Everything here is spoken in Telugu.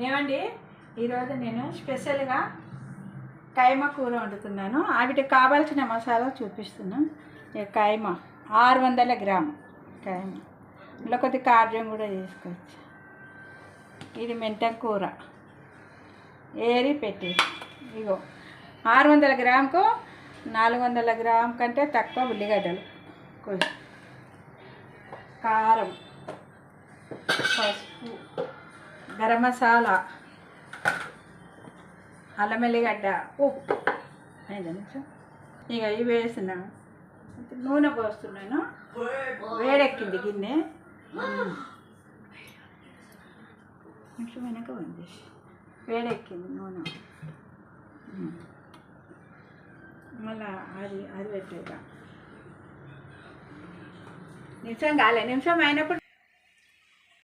ఏమండి ఈరోజు నేను స్పెషల్గా కైమా కూర వండుతున్నాను. వాటికి కావాల్సిన మసాలా చూపిస్తున్నాను. కైమా 600 గ్రాము కైమా, ఇలా కొద్ది కారం కూడా వేసుకోవచ్చు. ఇది మెంతం కూర ఏరి పెట్టి ఇగో 600 గ్రాముకు 400 గ్రాము కంటే తక్కువ ఉల్లిగడ్డలు, కొంచెం కారం, పసుపు, గరం మసాలా, అల్లం వెల్లిగడ్డ, ఉప్పు. 5 నిమిషం ఇక ఇవి వేసిన నూనె పోస్తున్నాను. వేడెక్కింది గిన్నె, నిమిషం వెనక ఉంది, వేడెక్కింది నూనె. మళ్ళా అది పెట్టేదా నిమిషం కాలే, నిమిషం అయినప్పుడు